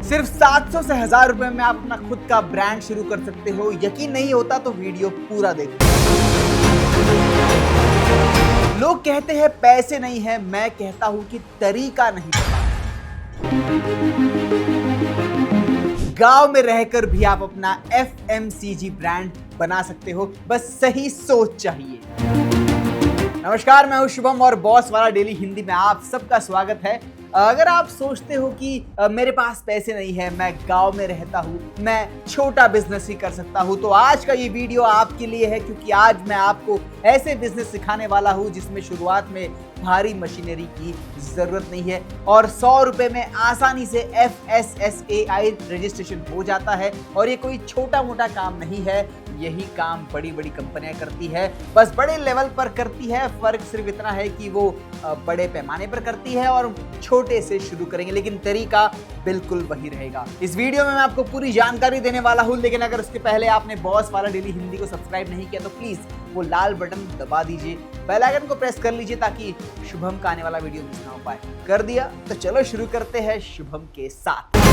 सिर्फ 700 से 1000 रुपए में आप अपना खुद का ब्रांड शुरू कर सकते हो। यकीन नहीं होता तो वीडियो पूरा देखो। लोग कहते हैं पैसे नहीं है, मैं कहता हूं कि तरीका नहीं पता। गांव में रहकर भी आप अपना FMCG ब्रांड बना सकते हो, बस सही सोच चाहिए। नमस्कार, मैं हूं शुभम और बॉस वाला डेली हिंदी में आप सबका स्वागत है। अगर आप सोचते हो कि मेरे पास पैसे नहीं है, मैं गांव में रहता हूं, मैं छोटा बिजनेस ही कर सकता हूं, तो आज का ये वीडियो आपके लिए है, क्योंकि आज मैं आपको ऐसे बिजनेस सिखाने वाला हूं जिसमें शुरुआत में भारी मशीनरी की जरूरत नहीं है और 100 रुपए में आसानी से FSSAI रजिस्ट्रेशन हो जाता है। और ये कोई छोटा मोटा काम नहीं है, यही काम बड़ी बड़ी कंपनियां करती है, बस बड़े लेवल पर करती है। फर्क सिर्फ इतना है कि वो बड़े पैमाने पर करती है और छोटे से शुरू करेंगे, लेकिन तरीका बिल्कुल वही रहेगा। इस वीडियो में मैं आपको पूरी जानकारी देने वाला हूं, लेकिन अगर उसके पहले आपने बॉस वाला डेली हिंदी को सब्सक्राइब नहीं किया तो प्लीज वो लाल बटन दबा दीजिए, बेल आइकन को प्रेस कर लीजिए ताकि शुभम का आने वाला वीडियो मिस ना हो पाए। कर दिया तो चलो शुरू करते हैं शुभम के साथ।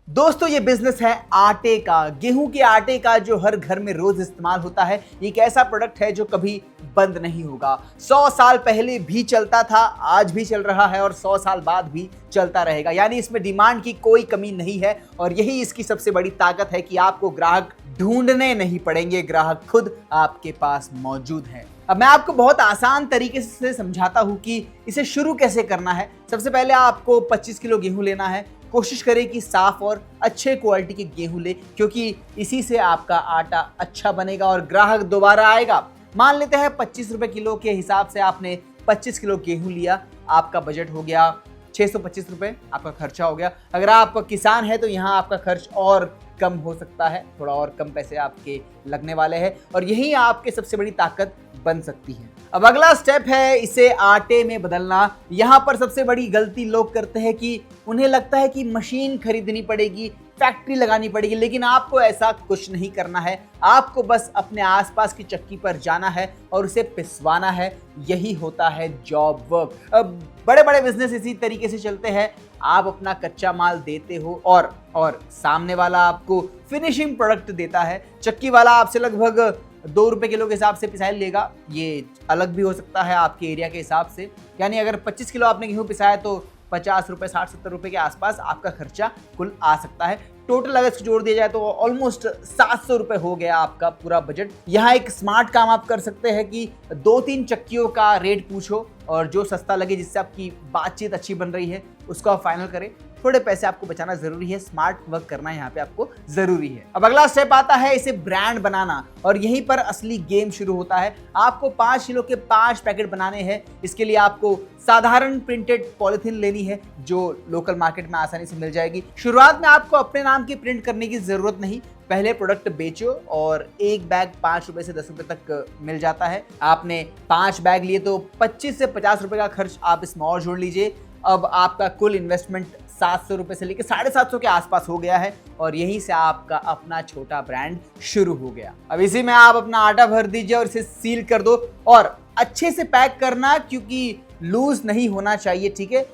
दोस्तों, ये बिजनेस है आटे का, गेहूं के आटे का, जो हर घर में रोज इस्तेमाल होता है। ये एक ऐसा प्रोडक्ट है जो कभी बंद नहीं होगा। 100 साल पहले भी चलता था, आज भी चल रहा है और 100 साल बाद भी चलता रहेगा। यानी इसमें डिमांड की कोई कमी नहीं है और यही इसकी सबसे बड़ी ताकत है कि आपको ग्राहक ढूंढने नहीं पड़ेंगे, ग्राहक खुद आपके पास मौजूद है। अब मैं आपको बहुत आसान तरीके से समझाता हूं कि इसे शुरू कैसे करना है। सबसे पहले आपको 25 किलो गेहूं लेना है। कोशिश करें कि साफ और अच्छे क्वालिटी के गेहूं ले, क्योंकि इसी से आपका आटा अच्छा बनेगा और ग्राहक दोबारा आएगा। मान लेते हैं 25 रुपए किलो के हिसाब से आपने 25 किलो गेहूं लिया, आपका बजट हो गया 625 रुपए, आपका खर्चा हो गया। अगर आप किसान हैं तो यहाँ आपका खर्च और कम हो सकता है, थोड़ा और कम पैसे आपके लगने वाले हैं और यही आपके सबसे बड़ी ताकत बन सकती है। अब अगला स्टेप है इसे आटे में बदलना। यहाँ पर सबसे बड़ी गलती लोग करते हैं कि उन्हें लगता है कि मशीन खरीदनी पड़ेगी, फैक्ट्री लगानी पड़ेगी, लेकिन आपको ऐसा कुछ नहीं करना है। आपको बस अपने आसपास की चक्की पर जाना है और उसे पिसवाना है। यही होता है जॉब वर्क। अब बड़े बड़े बिजनेस इसी तरीके से चलते हैं। आप अपना कच्चा माल देते हो और सामने वाला आपको फिनिशिंग प्रोडक्ट देता है। चक्की वाला आपसे लगभग 2 रुपए किलो के हिसाब से पिसाई लेगा। ये अलग भी हो सकता है आपके एरिया के हिसाब से। यानी अगर 25 किलो आपने गेहूं पिसाया तो 50 रुपए 60-70 रुपए के आसपास आपका खर्चा कुल आ सकता है। टोटल अगर जोड़ दिया जाए तो ऑलमोस्ट 700 रुपए हो गया आपका पूरा बजट। यहाँ एक स्मार्ट काम आप कर सकते हैं कि 2-3 चक्कियों का रेट पूछो और जो सस्ता लगे, जिससे आपकी बातचीत अच्छी बन रही है, उसको आप फाइनल करें। थोड़े पैसे आपको बचाना जरूरी है, स्मार्ट वर्क करना यहाँ पे आपको जरूरी है। अब अगला स्टेप आता है इसे ब्रांड बनाना और यहीं पर असली गेम शुरू होता है। आपको 5 किलो के 5 पैकेट बनाने हैं। इसके लिए आपको साधारण प्रिंटेड पॉलिथीन लेनी है जो लोकल मार्केट में आसानी से मिल जाएगी। शुरुआत में आपको अपने नाम की प्रिंट करने की जरूरत नहीं, पहले प्रोडक्ट बेचो और एक बैग 5 रुपए से 10 रुपए तक मिल जाता है। आपने 5 बैग लिए तो 25 से 50 रुपए का खर्च आप इसमें और जोड़ लीजिए। अब आपका कुल इन्वेस्टमेंट 700 रुपए से लेकर 750 के आसपास हो गया है और यहीं से आपका अपना छोटा ब्रांड शुरू हो गया। अब इसी में आप अपना आटा भर दीजिए और इसे सील कर दो और अच्छे से पैक करना, क्योंकि लूज नहीं होना चाहिए, ठीक है।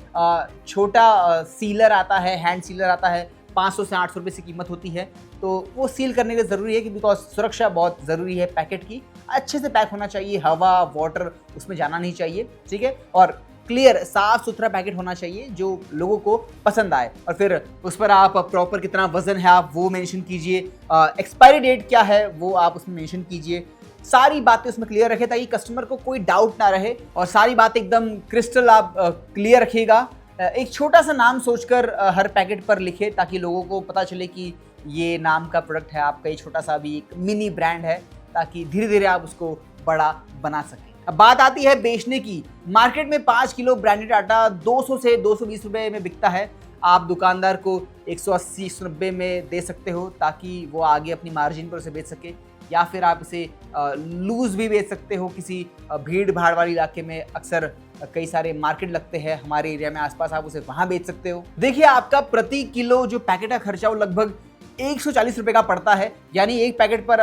छोटा सीलर आता है, हैंड सीलर आता है, 500 से 800 रुपए से कीमत होती है, तो वो सील करने के ज़रूरी है कि बिकॉज सुरक्षा बहुत ज़रूरी है पैकेट की। अच्छे से पैक होना चाहिए, हवा वाटर उसमें जाना नहीं चाहिए, ठीक है। और क्लियर साफ सुथरा पैकेट होना चाहिए जो लोगों को पसंद आए। और फिर उस पर आप प्रॉपर कितना वजन है आप वो मेंशन कीजिए, एक्सपायरी डेट क्या है वो आप उसमें मेंशन कीजिए। सारी बातें उसमें क्लियर रखें ताकि कस्टमर को कोई डाउट ना रहे और सारी बातें एकदम क्रिस्टल आप क्लियर रखिएगा। एक छोटा सा नाम सोचकर हर पैकेट पर लिखे ताकि लोगों को पता चले कि ये नाम का प्रोडक्ट है आपका। ये छोटा सा भी एक मिनी ब्रांड है ताकि धीरे धीरे आप उसको बड़ा बना सकें। अब बात आती है बेचने की। मार्केट में 5 किलो ब्रांडेड आटा 200 से 220 रुपए में बिकता है। आप दुकानदार को 180-190 में दे सकते हो ताकि वो आगे अपनी मार्जिन पर उसे बेच सके, या फिर आप इसे लूज भी बेच सकते हो। किसी भीड़ भाड़ वाले इलाके में अक्सर कई सारे मार्केट लगते हैं हमारे एरिया में आसपास, आप उसे वहां बेच सकते हो। देखिए, आपका प्रति किलो जो पैकेट का खर्चा वो लगभग 140 रुपए का पड़ता है, यानी एक पैकेट पर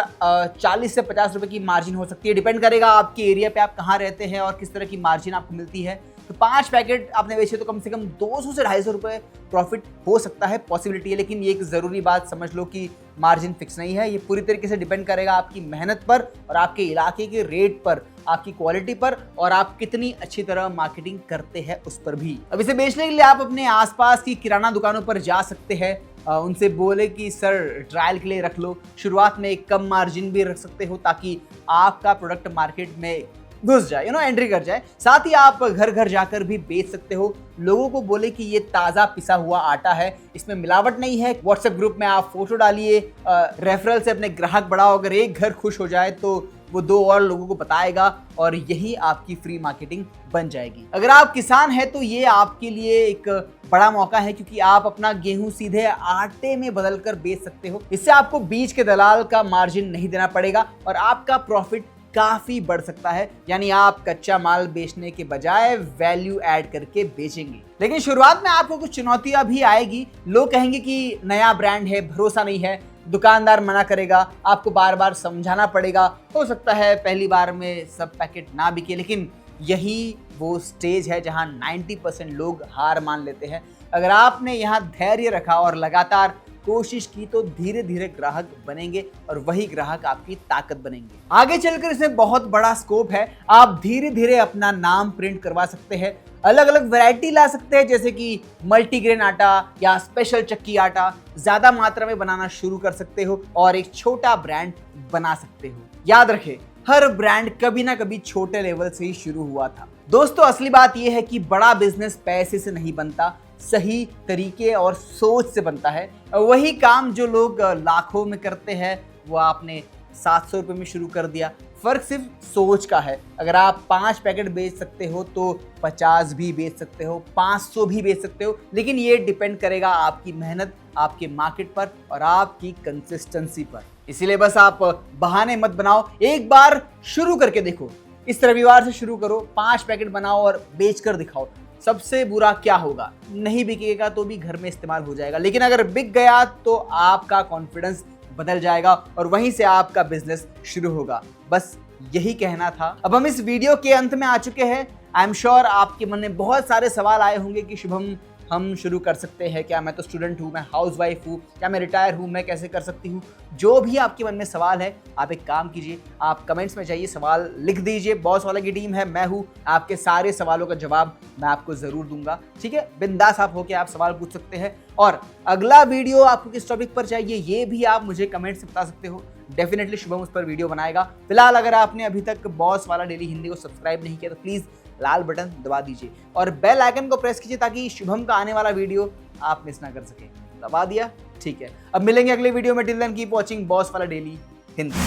40 से 50 रुपए की मार्जिन हो सकती है। डिपेंड करेगा आपके एरिया पे आप कहाँ रहते हैं और किस तरह की मार्जिन आपको मिलती है। तो 5 पैकेट आपने बेचे तो कम से कम 200 से 250 रुपए प्रॉफिट हो सकता है, पॉसिबिलिटी है। लेकिन ये एक ज़रूरी बात समझ लो कि मार्जिन फिक्स नहीं है, ये पूरी तरीके से डिपेंड करेगा आपकी मेहनत पर और आपके इलाके के रेट पर, आपकी क्वालिटी पर और आप कितनी अच्छी तरह मार्केटिंग करते हैं उस पर भी। अब इसे बेचने के लिए आप अपने आसपास की किराना दुकानों पर जा सकते हैं, उनसे बोले कि सर ट्रायल के लिए रख लो। शुरुआत में एक कम मार्जिन भी रख सकते हो ताकि आपका प्रोडक्ट मार्केट में घुस जाए, एंट्री कर जाए। साथ ही आप घर घर जाकर भी बेच सकते हो। लोगों को बोले कि ये ताज़ा पिसा हुआ आटा है, इसमें मिलावट नहीं है। व्हाट्सएप ग्रुप में आप फोटो डालिए, रेफरल से अपने ग्राहक बढ़ाओ। अगर एक घर खुश हो जाए तो वो 2 और लोगों को बताएगा और यही आपकी फ्री मार्केटिंग बन जाएगी। अगर आप किसान हैं तो ये आपके लिए एक बड़ा मौका है, क्योंकि आप अपना गेहूं सीधे आटे में बदलकर बेच सकते हो। इससे आपको बीच के दलाल का मार्जिन नहीं देना पड़ेगा और आपका प्रॉफिट काफी बढ़ सकता है। यानी आप कच्चा माल बेचने के बजाय वैल्यू ऐड करके बेचेंगे। लेकिन शुरुआत में आपको कुछ चुनौतियां भी आएगी। लोग कहेंगे कि नया ब्रांड है, भरोसा नहीं है, दुकानदार मना करेगा, आपको बार बार समझाना पड़ेगा। हो सकता है पहली बार में सब पैकेट ना बिके, लेकिन यही वो स्टेज है जहां 90% लोग हार मान लेते हैं। अगर आपने यहाँ धैर्य रखा और लगातार कोशिश की तो धीरे धीरे ग्राहक बनेंगे और वही ग्राहक आपकी ताकत बनेंगे। आगे चलकर इसमें बहुत बड़ा स्कोप है। आप धीरे धीरे अपना नाम प्रिंट करवा सकते हैं, अलग अलग वैरायटी ला सकते हैं, जैसे कि मल्टीग्रेन आटा या स्पेशल चक्की आटा ज्यादा मात्रा में बनाना शुरू कर सकते हो और एक छोटा ब्रांड बना सकते हो। याद रखें, हर ब्रांड कभी ना कभी छोटे लेवल से ही शुरू हुआ था। दोस्तों, असली बात यह है कि बड़ा बिजनेस पैसे से नहीं बनता, सही तरीके और सोच से बनता है। वही काम जो लोग लाखों में करते हैं वो आपने 700 रुपये में शुरू कर दिया। फर्क सिर्फ सोच का है। अगर आप 5 पैकेट बेच सकते हो तो 50 भी बेच सकते हो, 500 भी बेच सकते हो, लेकिन ये डिपेंड करेगा आपकी मेहनत, आपके मार्केट पर और आपकी कंसिस्टेंसी पर। इसीलिए बस आप बहाने मत बनाओ, एक बार शुरू करके देखो। इस रविवार से शुरू करो, 5 पैकेट बनाओ और बेच कर दिखाओ। सबसे बुरा क्या होगा? नहीं बिकेगा तो भी घर में इस्तेमाल हो जाएगा, लेकिन अगर बिक गया तो आपका कॉन्फिडेंस बदल जाएगा और वहीं से आपका बिजनेस शुरू होगा। बस यही कहना था। अब हम इस वीडियो के अंत में आ चुके हैं। आई एम श्योर आपके मन में बहुत सारे सवाल आए होंगे कि शुभम, हम शुरू कर सकते हैं क्या? मैं तो स्टूडेंट हूँ, मैं हाउसवाइफ हूँ, क्या मैं रिटायर हूँ, मैं कैसे कर सकती हूँ? जो भी आपके मन में सवाल है, आप एक काम कीजिए, आप कमेंट्स में जाइए, सवाल लिख दीजिए। बॉस वाला की टीम है, मैं हूँ, आपके सारे सवालों का जवाब मैं आपको ज़रूर दूंगा। ठीक है, बिंदास आप होके आप सवाल पूछ सकते हैं। और अगला वीडियो आपको किस टॉपिक पर चाहिए ये भी आप मुझे कमेंट से बता सकते हो। डेफिनेटली शुभम उस पर वीडियो बनाएगा। फिलहाल अगर आपने अभी तक बॉस वाला डेली हिंदी को सब्सक्राइब नहीं किया तो प्लीज़ लाल बटन दबा दीजिए और बेल आइकन को प्रेस कीजिए ताकि शुभम का आने वाला वीडियो आप मिस ना कर सके। दबा दिया? ठीक है, अब मिलेंगे अगले वीडियो में। Till then keep watching boss वाला डेली हिंदी।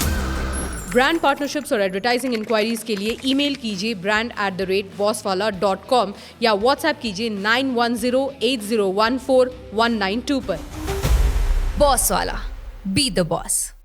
ब्रांड पार्टनरशिप्स और एडवर्टाइजिंग इंक्वायरीज के लिए ईमेल कीजिए brand@bosswala.com या व्हाट्सएप कीजिए 9108014192 पर। बॉस वाला, बी द बॉस।